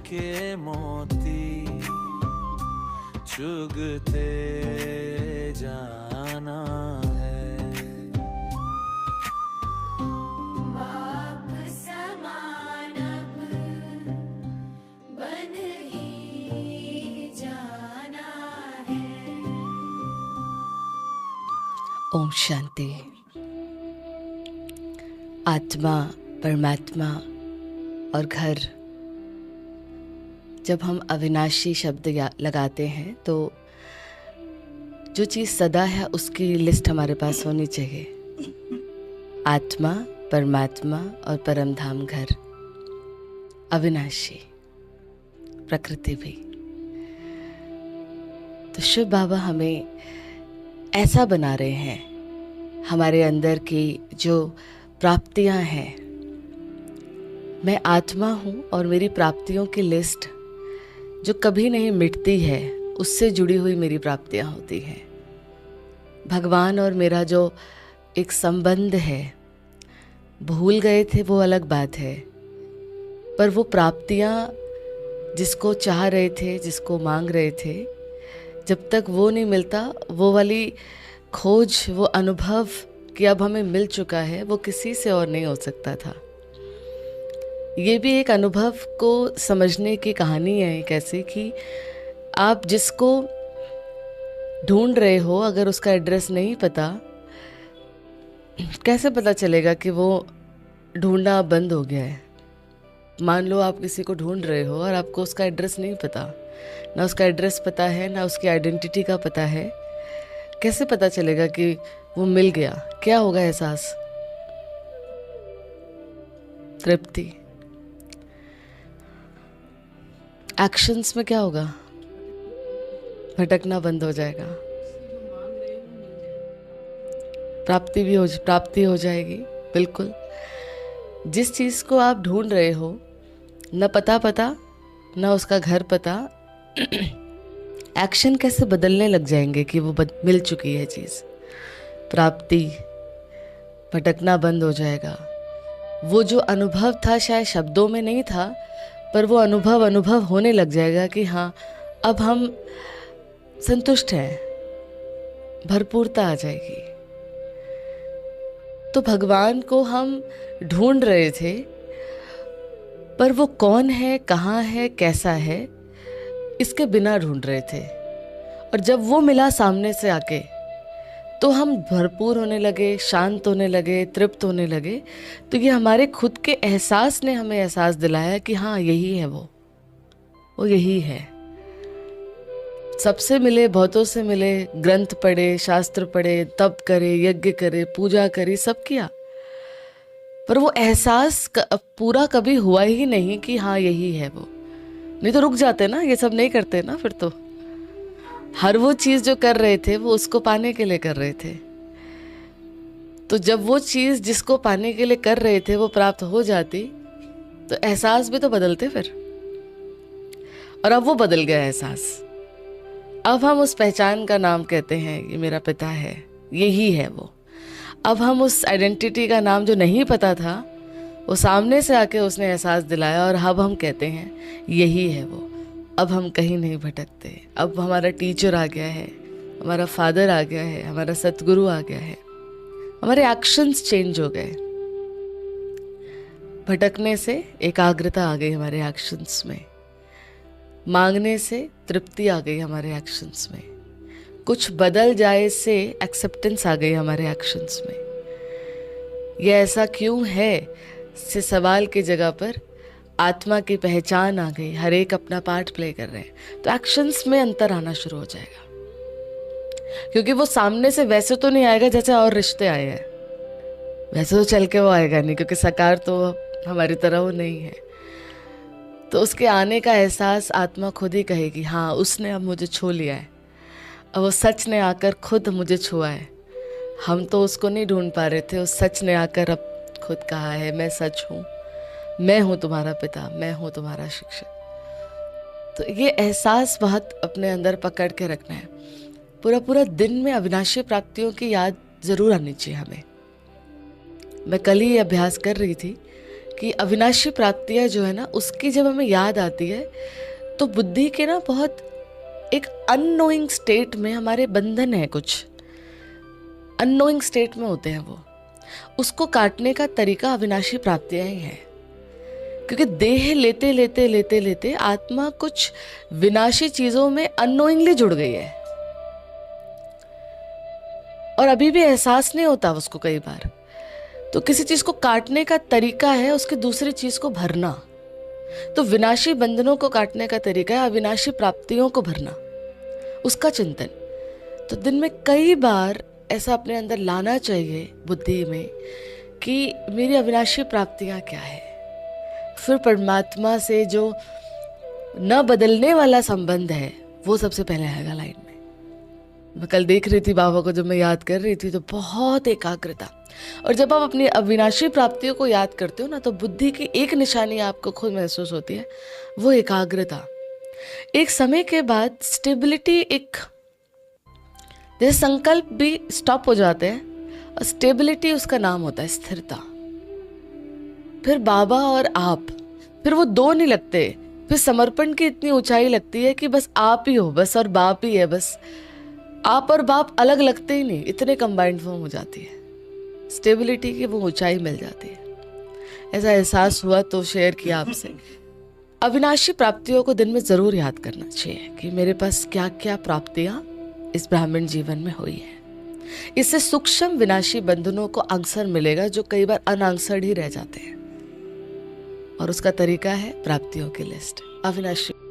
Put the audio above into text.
के मोती चुगते जाना है। बाप समान अब बन ही जाना है। ओम शांति। आत्मा, परमात्मा और घर, जब हम अविनाशी शब्द लगाते हैं तो जो चीज़ सदा है उसकी लिस्ट हमारे पास होनी चाहिए। आत्मा, परमात्मा और परम धाम घर, अविनाशी, प्रकृति भी। तो शिव बाबा हमें ऐसा बना रहे हैं, हमारे अंदर की जो प्राप्तियां हैं। मैं आत्मा हूँ और मेरी प्राप्तियों की लिस्ट जो कभी नहीं मिटती है, उससे जुड़ी हुई मेरी प्राप्तियां होती हैं। भगवान और मेरा जो एक संबंध है, भूल गए थे वो अलग बात है, पर वो प्राप्तियां जिसको चाह रहे थे, जिसको मांग रहे थे, जब तक वो नहीं मिलता, वो वाली खोज, वो अनुभव कि अब हमें मिल चुका है, वो किसी से और नहीं हो सकता था। ये भी एक अनुभव को समझने की कहानी है, कैसे कि आप जिसको ढूंढ रहे हो, अगर उसका एड्रेस नहीं पता, कैसे पता चलेगा कि वो ढूंढना बंद हो गया है। मान लो आप किसी को ढूंढ रहे हो और आपको उसका एड्रेस नहीं पता, ना उसका एड्रेस पता है, ना उसकी आइडेंटिटी का पता है, कैसे पता चलेगा कि वो मिल गया? क्या होगा एहसास? तृप्ति। एक्शंस में क्या होगा? भटकना बंद हो जाएगा, प्राप्ति हो जाएगी। बिल्कुल, जिस चीज़ को आप ढूंढ रहे हो, न पता न उसका घर पता, एक्शन कैसे बदलने लग जाएंगे कि वो मिल चुकी है चीज़। प्राप्ति, भटकना बंद हो जाएगा। वो जो अनुभव था शायद शब्दों में नहीं था, पर वो अनुभव होने लग जाएगा कि हाँ, अब हम संतुष्ट हैं, भरपूरता आ जाएगी। तो भगवान को हम ढूंढ रहे थे, पर वो कौन है, कहाँ है, कैसा है, इसके बिना ढूंढ रहे थे। और जब वो मिला सामने से आके, तो हम भरपूर होने लगे, शांत होने लगे, तृप्त होने लगे। तो ये हमारे खुद के एहसास ने हमें एहसास दिलाया कि हाँ, यही है वो यही है। सबसे मिले, बहुतों से मिले, ग्रंथ पढ़े, शास्त्र पढ़े, तप करे, यज्ञ करे, पूजा करी, सब किया, पर वो एहसास पूरा कभी हुआ ही नहीं कि हाँ यही है वो। नहीं तो रुक जाते ना, ये सब नहीं करते ना फिर तो। हर वो चीज़ जो कर रहे थे वो उसको पाने के लिए कर रहे थे। तो जब वो चीज़ जिसको पाने के लिए कर रहे थे वो प्राप्त हो जाती, तो एहसास भी तो बदलते फिर। और अब वो बदल गया एहसास। अब हम उस पहचान का नाम कहते हैं, ये मेरा पिता है, यही है वो। अब हम उस आइडेंटिटी का नाम जो नहीं पता था, वो सामने से आके उसने एहसास दिलाया, और अब हम कहते हैं यही है वो। अब हम कहीं नहीं भटकते। अब हमारा टीचर आ गया है, हमारा फादर आ गया है, हमारा सतगुरु आ गया है। हमारे एक्शंस चेंज हो गए। भटकने से एकाग्रता आ गई हमारे एक्शंस में, मांगने से तृप्ति आ गई हमारे एक्शंस में, कुछ बदल जाए से एक्सेप्टेंस आ गई हमारे एक्शंस में। ये ऐसा क्यों है से सवाल की जगह पर आत्मा की पहचान आ गई। हर एक अपना पार्ट प्ले कर रहे हैं, तो एक्शंस में अंतर आना शुरू हो जाएगा। क्योंकि वो सामने से वैसे तो नहीं आएगा जैसे और रिश्ते आए हैं, वैसे तो चल के वो आएगा नहीं, क्योंकि साकार तो हमारी तरह वो नहीं है। तो उसके आने का एहसास आत्मा खुद ही कहेगी, हाँ उसने अब मुझे छू लिया है, अब वो सच ने आकर खुद मुझे छुआ है। हम तो उसको नहीं ढूंढ पा रहे थे, उस सच ने आकर अब खुद कहा है, मैं सच हूँ, मैं हूँ तुम्हारा पिता, मैं हूँ तुम्हारा शिक्षक। तो ये एहसास बहुत अपने अंदर पकड़ के रखना है। पूरा पूरा दिन में अविनाशी प्राप्तियों की याद ज़रूर आनी चाहिए हमें। मैं कल ही अभ्यास कर रही थी कि अविनाशी प्राप्तियां जो है ना, उसकी जब हमें याद आती है तो बुद्धि के ना बहुत एक अननोइंग स्टेट में हमारे बंधन है, कुछ अननोइंग स्टेट में होते हैं वो, उसको काटने का तरीका अविनाशी प्राप्तियां ही है। क्योंकि देह लेते लेते लेते लेते आत्मा कुछ विनाशी चीजों में अननोइंगली जुड़ गई है और अभी भी एहसास नहीं होता उसको कई बार। तो किसी चीज को काटने का तरीका है उसकी दूसरी चीज को भरना। तो विनाशी बंधनों को काटने का तरीका है अविनाशी प्राप्तियों को भरना, उसका चिंतन। तो दिन में कई बार ऐसा अपने अंदर लाना चाहिए बुद्धि में कि मेरी अविनाशी प्राप्तियां क्या है। फिर परमात्मा से जो न बदलने वाला संबंध है वो सबसे पहले आएगा लाइन में। मैं कल देख रही थी बाबा को, जब मैं याद कर रही थी तो बहुत एकाग्रता। और जब आप अपनी अविनाशी प्राप्तियों को याद करते हो ना, तो बुद्धि की एक निशानी आपको खुद महसूस होती है, वो एकाग्रता। एक समय के बाद स्टेबिलिटी, एक जैसे संकल्प भी स्टॉप हो जाते हैं और स्टेबिलिटी उसका नाम होता है स्थिरता। फिर बाबा और आप, फिर वो दो नहीं लगते, फिर समर्पण की इतनी ऊंचाई लगती है कि बस आप ही हो, बस और बाप ही है, बस आप और बाप अलग लगते ही नहीं, इतने कंबाइंड फॉर्म हो जाती है। स्टेबिलिटी की वो ऊंचाई मिल जाती है। ऐसा एहसास हुआ तो शेयर किया आपसे। अविनाशी प्राप्तियों को दिन में जरूर याद करना चाहिए कि मेरे पास क्या क्या प्राप्तियां इस ब्राह्मण जीवन में हुई है। इससे सूक्ष्म विनाशी बंधनों को आंसर मिलेगा जो कई बार अनांसर्ड ही रह जाते हैं, और उसका तरीका है प्राप्तियों की लिस्ट। अविनाशी